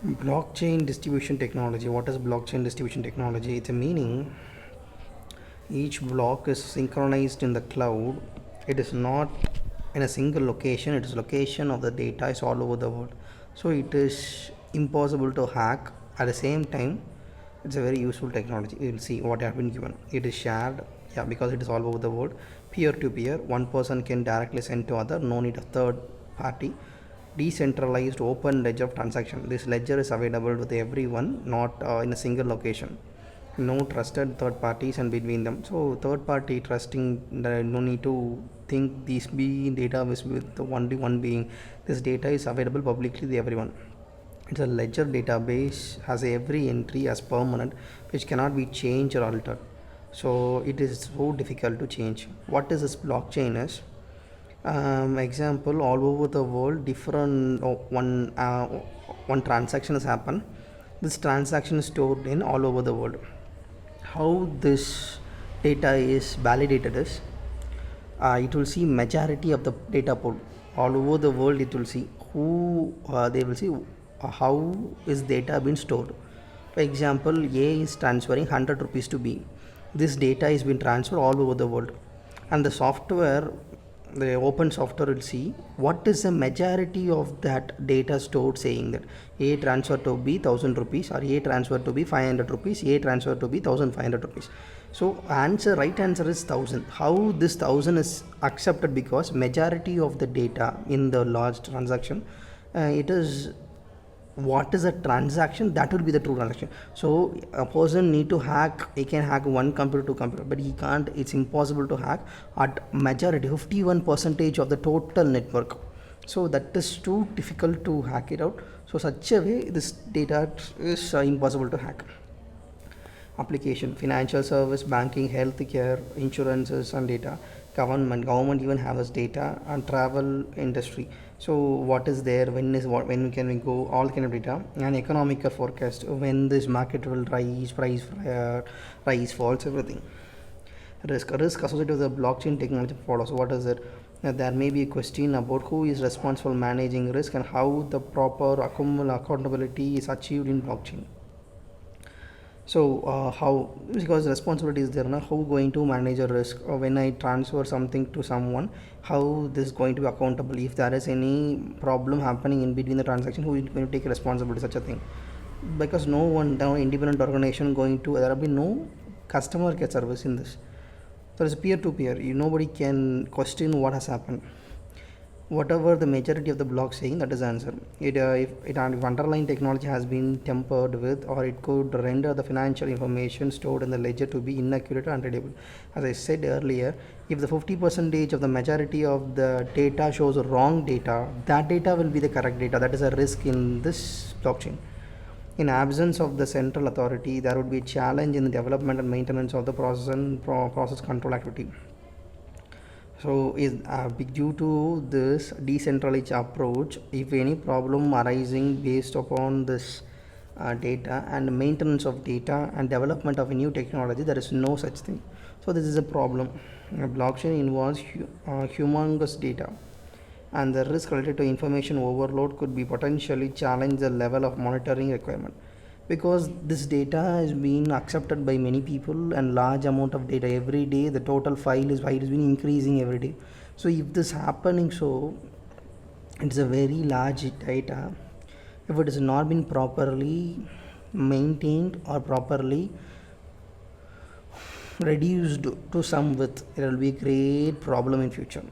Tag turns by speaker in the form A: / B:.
A: Blockchain distribution technology. What is blockchain distribution technology? It's a meaning each block is synchronized in the cloud. It is not in a single location. It is location of the data is all over the world. So it is impossible to hack. At the same time, it's a very useful technology. We'll see what has been given. It is shared, yeah, because it is all over the world. Peer to peer, one person can directly send to other. No need of third party. Decentralized open ledger of transaction. This ledger is available with everyone, not in a single location. No trusted third parties and between them. So third party trusting, no need to think these be data with the only one being. This data is available publicly to everyone. It's a ledger database, has every entry as permanent, which cannot be changed or altered. So it is so difficult to change. What is this blockchain is? Example, all over the world, different one transaction has happened. This transaction is stored in all over the world. How this data is validated is, it will see majority of the data pool all over the world. It will see who they will see how is data been stored. For example, A is transferring 100 rupees to B. This data is being transferred all over the world, and the software, the open software, will see what is the majority of that data stored, saying that A transfer to B 1000 rupees, or A transfer to B 500 rupees, A transfer to B 1500 rupees. So answer, right answer is 1000. How this 1000 is accepted? Because majority of the data in the large transaction, it is what is a transaction, that will be the true transaction. So a person need to hack, he can hack one computer to computer, but he can't, it's impossible to hack at majority 51 percentage of the total network. So that is too difficult to hack it out. So such a way this data is impossible to hack. Application, financial service, banking, healthcare, insurances and data. Government even has data, and travel industry. So what is there, when can we go, all kind of data. And economic forecast, when this market will rise, price rise, falls, everything. Risk associated with the blockchain technology follows. What is it? There may be a question about who is responsible managing risk and how the proper accountability is achieved in blockchain. So how, because responsibility is there now, how going to manage a risk, or when I transfer something to someone, how this is going to be accountable? If there is any problem happening in between the transaction, who is going to take responsibility such a thing? Because no independent organization going to, there will be no customer care service in this. There is peer to peer, nobody can question what has happened. Whatever the majority of the block saying, that is the answer. If underlying technology has been tampered with, or it could render the financial information stored in the ledger to be inaccurate and unreadable. As I said earlier, if the 50% of the majority of the data shows wrong data, that data will be the correct data. That is a risk in this blockchain. In absence of the central authority, there would be a challenge in the development and maintenance of the process and process control activity. So is due to this decentralized approach, if any problem arising based upon this data and maintenance of data and development of a new technology, there is no such thing. So this is a problem. Blockchain involves humongous data, and the risk related to information overload could be potentially challenge the level of monitoring requirement, because this data is being accepted by many people, and large amount of data every day, the total file is been increasing every day. So if this happening, so it's a very large data. If it is not been properly maintained or properly reduced to some width, it will be a great problem in future.